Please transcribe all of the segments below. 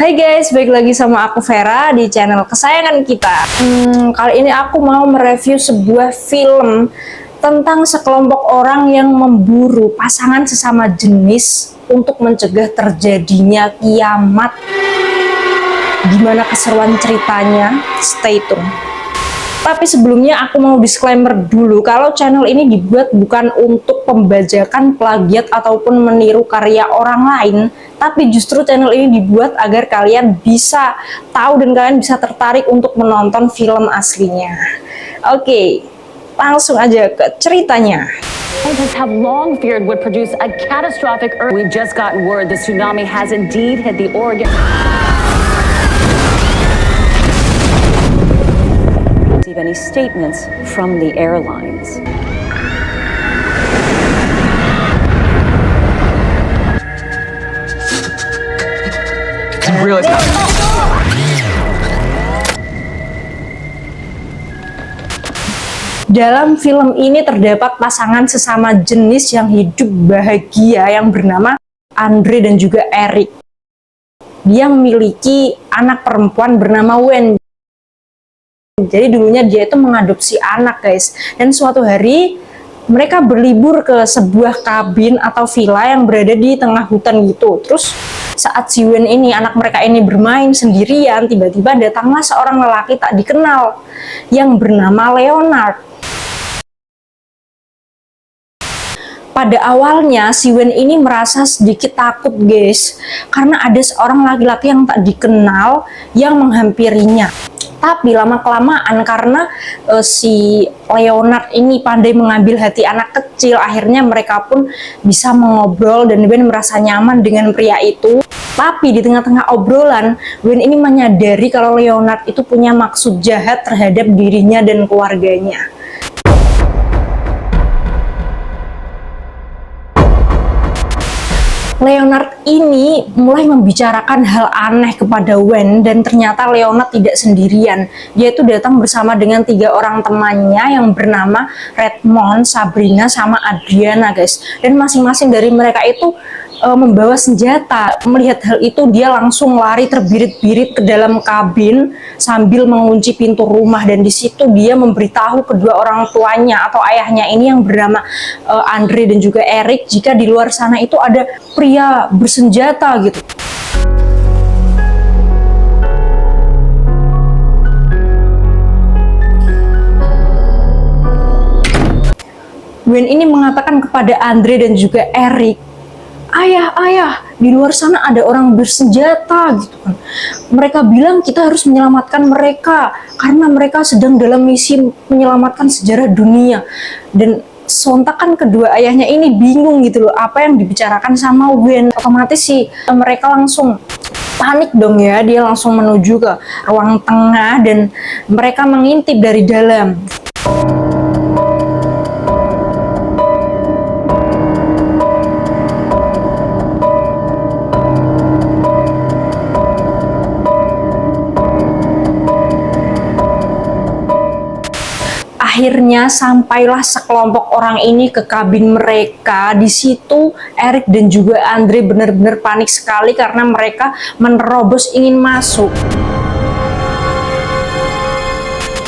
Hai guys, balik lagi sama aku Vera di channel kesayangan kita. Kali ini aku mau mereview sebuah film tentang sekelompok orang yang memburu pasangan sesama jenis untuk mencegah terjadinya kiamat. Gimana keseruan ceritanya? Stay tune. Tapi sebelumnya aku mau disclaimer dulu kalau channel ini dibuat bukan untuk pembajakan, plagiat ataupun meniru karya orang lain, tapi justru channel ini dibuat agar kalian bisa tahu dan kalian bisa tertarik untuk menonton film aslinya. Oke, langsung aja ke ceritanya. Scientists have long feared would produce a catastrophic earthquake. We just got word the tsunami has indeed hit the Oregon. Any statements from the airlines. Dalam film ini terdapat pasangan sesama jenis yang hidup bahagia yang bernama Andre dan juga Eric. Dia memiliki anak perempuan bernama Wen. Jadi dulunya dia itu mengadopsi anak guys. Dan suatu hari mereka berlibur ke sebuah kabin atau villa yang berada di tengah hutan gitu. Terus saat si Wen ini, anak mereka ini bermain sendirian, tiba-tiba datanglah seorang lelaki tak dikenal yang bernama Leonard. Pada awalnya si Wen ini merasa sedikit takut guys, karena ada seorang laki-laki yang tak dikenal yang menghampirinya. Tapi lama-kelamaan karena si Leonard ini pandai mengambil hati anak kecil, akhirnya mereka pun bisa mengobrol dan Wen merasa nyaman dengan pria itu. Tapi di tengah-tengah obrolan, Wen ini menyadari kalau Leonard itu punya maksud jahat terhadap dirinya dan keluarganya. Leonard ini mulai membicarakan hal aneh kepada Wen dan ternyata Leonard tidak sendirian. Dia itu datang bersama dengan 3 orang temannya yang bernama Redmond, Sabrina, sama Adriana guys. Dan masing-masing dari mereka itu membawa senjata. Melihat hal itu dia langsung lari terbirit-birit ke dalam kabin sambil mengunci pintu rumah, dan di situ dia memberitahu kedua orang tuanya atau ayahnya ini yang bernama Andre dan juga Eric jika di luar sana itu ada pria bersenjata gitu. Wen ini mengatakan kepada Andre dan juga Eric, ayah, di luar sana ada orang bersenjata gitu kan. Mereka bilang kita harus menyelamatkan mereka karena mereka sedang dalam misi menyelamatkan sejarah dunia. Dan sontak kan kedua ayahnya ini bingung gitu loh, apa yang dibicarakan sama Wen. Otomatis sih mereka langsung panik dong ya, dia langsung menuju ke ruang tengah dan mereka mengintip dari dalam. Akhirnya sampailah sekelompok orang ini ke kabin mereka. Di situ Eric dan juga Andre benar-benar panik sekali karena mereka menerobos ingin masuk.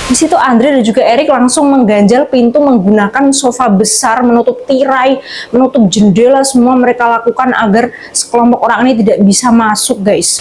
Di situ Andre dan juga Eric langsung mengganjal pintu menggunakan sofa besar, menutup tirai, menutup jendela, semua mereka lakukan agar sekelompok orang ini tidak bisa masuk guys.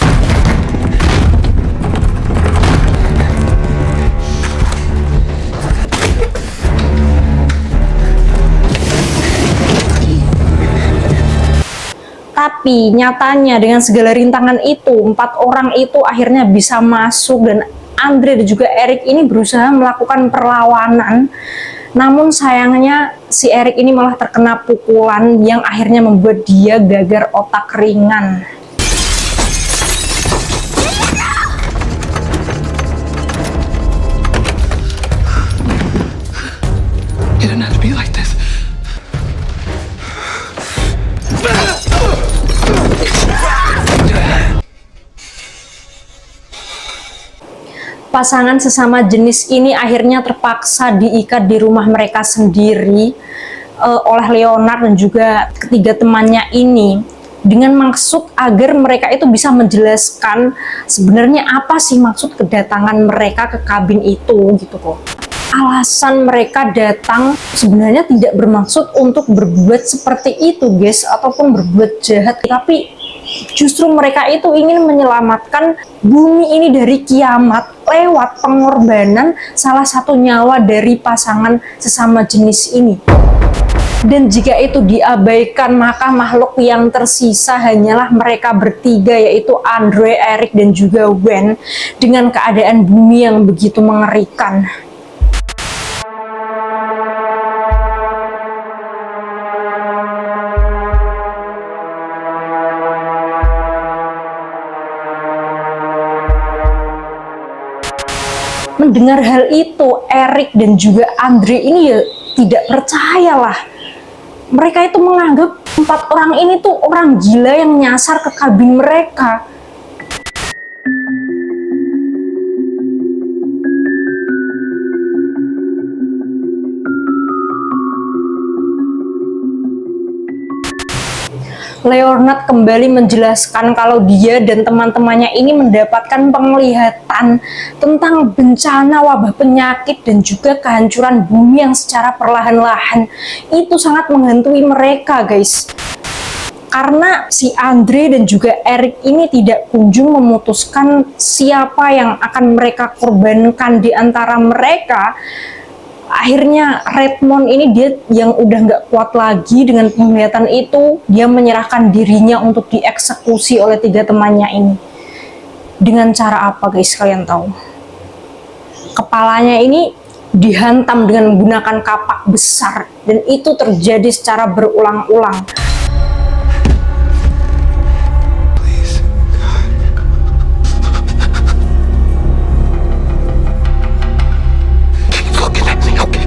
Tapi nyatanya dengan segala rintangan itu, 4 orang itu akhirnya bisa masuk dan Andre dan juga Eric ini berusaha melakukan perlawanan. Namun sayangnya si Eric ini malah terkena pukulan yang akhirnya membuat dia gagar otak ringan. It didn't have to be like this. Pasangan sesama jenis ini akhirnya terpaksa diikat di rumah mereka sendiri oleh Leonard dan juga ketiga temannya ini. dengan maksud agar mereka itu bisa menjelaskan sebenarnya apa sih maksud kedatangan mereka ke kabin itu gitu kok. Alasan mereka datang sebenarnya tidak bermaksud untuk berbuat seperti itu guys, ataupun berbuat jahat, tapi justru mereka itu ingin menyelamatkan bumi ini dari kiamat lewat pengorbanan salah satu nyawa dari pasangan sesama jenis ini. Dan jika itu diabaikan, maka makhluk yang tersisa hanyalah mereka bertiga, yaitu Andre, Eric, dan juga Wen, dengan keadaan bumi yang begitu mengerikan. Mendengar hal itu, Eric dan juga Andre ini ya tidak percayalah. Mereka itu menganggap 4 orang ini tuh orang gila yang nyasar ke kabin mereka. Leonard kembali menjelaskan kalau dia dan teman-temannya ini mendapatkan penglihatan tentang bencana wabah penyakit dan juga kehancuran bumi yang secara perlahan-lahan itu sangat menghantui mereka guys. Karena si Andre dan juga Eric ini tidak kunjung memutuskan siapa yang akan mereka korbankan di antara mereka. Akhirnya Redmond ini dia yang udah nggak kuat lagi dengan penglihatan itu, dia menyerahkan dirinya untuk dieksekusi oleh 3 temannya ini. Dengan cara apa guys, kalian tahu? Kepalanya ini dihantam dengan menggunakan kapak besar, dan itu terjadi secara berulang-ulang. Please, God. Keep looking at me, okay?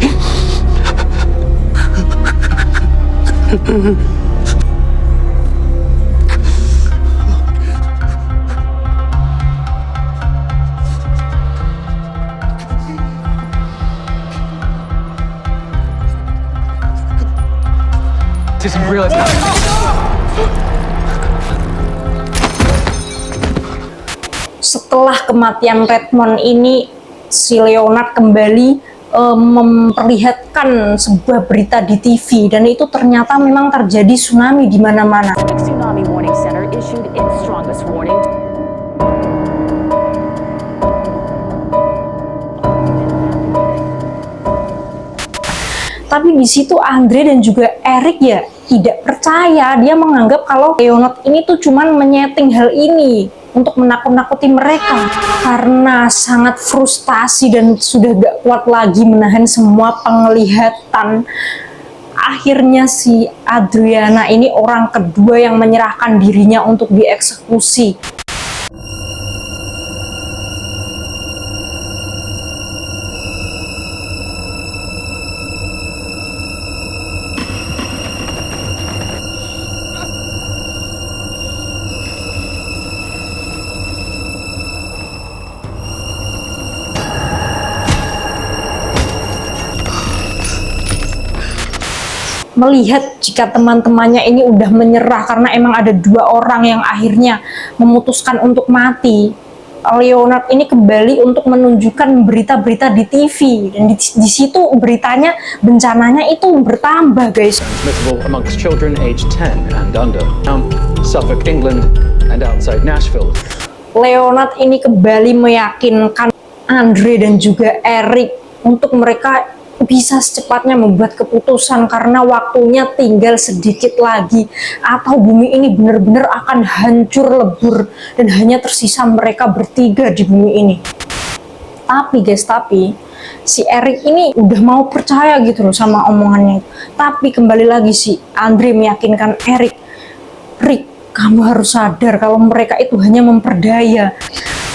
Didn't realize how. Setelah kematian Redmond ini, si Leonard kembali memperlihatkan sebuah berita di TV, dan itu ternyata memang terjadi tsunami di mana-mana. The Tsunami Warning Center issued its strongest warning. Tapi di situ Andre dan juga Eric ya tidak percaya. Dia menganggap kalau Leonard ini tuh cuman menyeting hal ini untuk menakut-nakuti mereka. Karena sangat frustasi dan sudah gak kuat lagi menahan semua penglihatan, akhirnya si Adriana ini orang kedua yang menyerahkan dirinya untuk dieksekusi. Melihat jika teman-temannya ini udah menyerah karena emang ada 2 orang yang akhirnya memutuskan untuk mati, Leonard ini kembali untuk menunjukkan berita-berita di TV, dan di situ beritanya bencananya itu bertambah guys. Transmissible amongst children aged 10 and under. Suffolk, England, and outside Nashville. Leonard ini kembali meyakinkan Andre dan juga Eric untuk mereka bisa secepatnya membuat keputusan, karena waktunya tinggal sedikit lagi atau bumi ini benar-benar akan hancur lebur dan hanya tersisa mereka bertiga di bumi ini. Tapi guys, si Eric ini udah mau percaya gitu loh sama omongannya. Tapi kembali lagi si Andre meyakinkan Eric, "Rick, kamu harus sadar kalau mereka itu hanya memperdaya."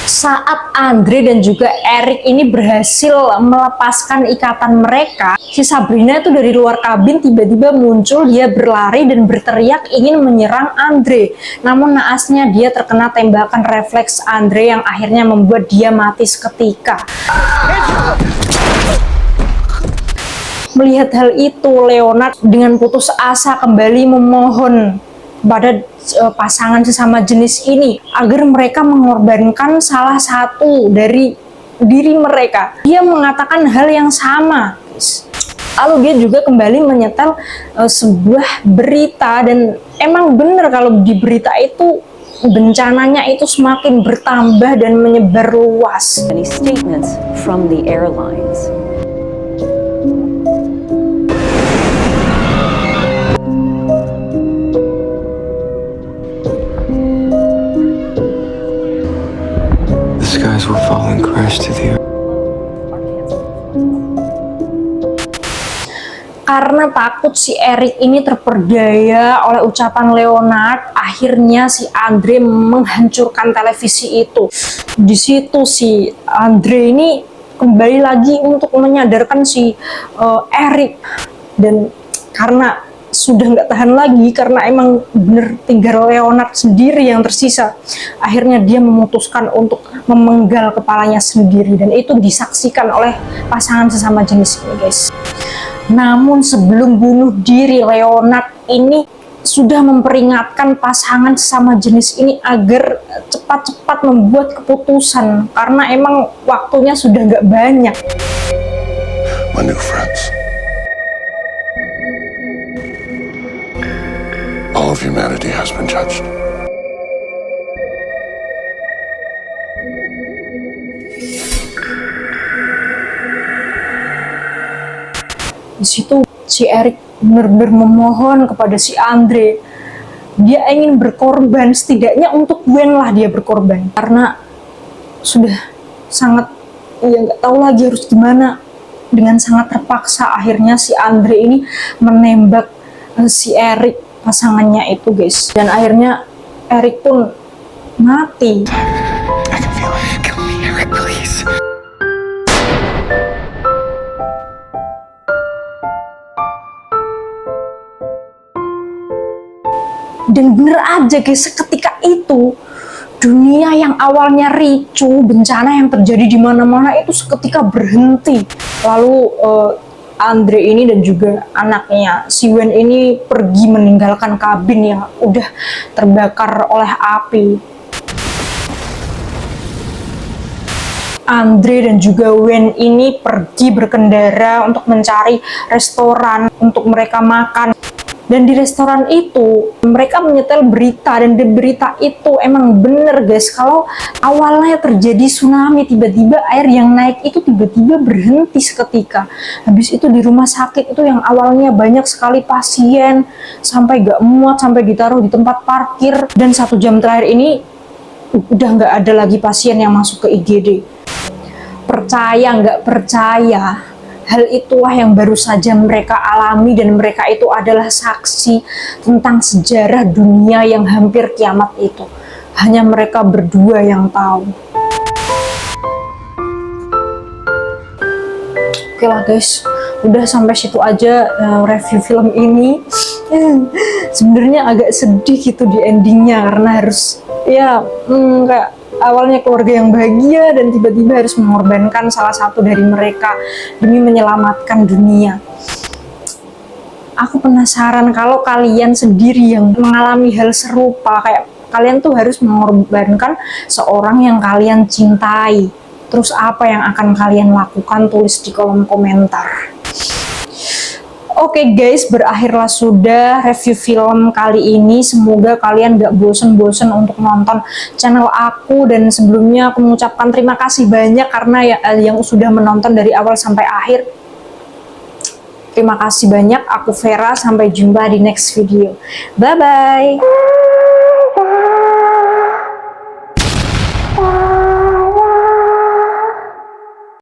Saat Andre dan juga Eric ini berhasil melepaskan ikatan mereka, si Sabrina itu dari luar kabin tiba-tiba muncul. Dia berlari dan berteriak ingin menyerang Andre. Namun naasnya dia terkena tembakan refleks Andre yang akhirnya membuat dia mati seketika. Melihat hal itu, Leonard dengan putus asa kembali memohon kepada pasangan sesama jenis ini agar mereka mengorbankan salah satu dari diri mereka. Dia mengatakan hal yang sama, guys. Lalu dia juga kembali menyetel sebuah berita, dan emang bener kalau di berita itu bencananya itu semakin bertambah dan menyebar luas. Any statements from the airlines. The skies will fall and crash to the earth. Karena takut si Eric ini terperdaya oleh ucapan Leonard, akhirnya si Andre menghancurkan televisi itu. Di situ si Andre ini kembali lagi untuk menyadarkan si Eric, dan karena sudah nggak tahan lagi, karena emang bener tinggal Leonard sendiri yang tersisa, akhirnya dia memutuskan untuk memenggal kepalanya sendiri, dan itu disaksikan oleh pasangan sesama jenis ini, guys. Namun sebelum bunuh diri, Leonard ini sudah memperingatkan pasangan sesama jenis ini agar cepat-cepat membuat keputusan, karena emang waktunya sudah nggak banyak. My new friends. All of humanity has been judged. Di situ si Eric benar-benar memohon kepada si Andre. Dia ingin berkorban, setidaknya untuk Gwen lah dia berkorban, karena sudah sangat, ya nggak tahu lagi harus gimana. Dengan sangat terpaksa akhirnya si Andre ini menembak si Eric, pasangannya itu, guys, dan akhirnya Eric pun mati. I can feel it. Kill me, Eric, please. Dan bener aja, guys, seketika itu dunia yang awalnya ricuh, bencana yang terjadi di mana-mana itu seketika berhenti. Lalu Andre ini dan juga anaknya si Gwen ini pergi meninggalkan kabin yang udah terbakar oleh api. Andre dan juga Gwen ini pergi berkendara untuk mencari restoran untuk mereka makan. Dan di restoran itu mereka menyetel berita, dan di berita itu emang bener, guys, kalau awalnya terjadi tsunami, tiba-tiba air yang naik itu tiba-tiba berhenti seketika. Habis itu di rumah sakit itu yang awalnya banyak sekali pasien sampai gak muat, sampai ditaruh di tempat parkir, dan 1 jam terakhir ini udah nggak ada lagi pasien yang masuk ke IGD. Percaya nggak percaya, hal itulah yang baru saja mereka alami, dan mereka itu adalah saksi tentang sejarah dunia yang hampir kiamat itu. Hanya mereka berdua yang tahu. Oke lah, guys, udah sampai situ aja review film ini. Sebenarnya agak sedih gitu di endingnya, karena harus kayak awalnya keluarga yang bahagia dan tiba-tiba harus mengorbankan salah satu dari mereka demi menyelamatkan dunia. Aku penasaran kalau kalian sendiri yang mengalami hal serupa, kayak kalian tuh harus mengorbankan seorang yang kalian cintai. Terus apa yang akan kalian lakukan? Tulis di kolom komentar. Oke, guys, berakhirlah sudah review film kali ini. Semoga kalian gak bosen-bosen untuk nonton channel aku, dan sebelumnya aku mengucapkan terima kasih banyak karena yang sudah menonton dari awal sampai akhir. Terima kasih banyak. Aku Vera, sampai jumpa di next video. Bye-bye.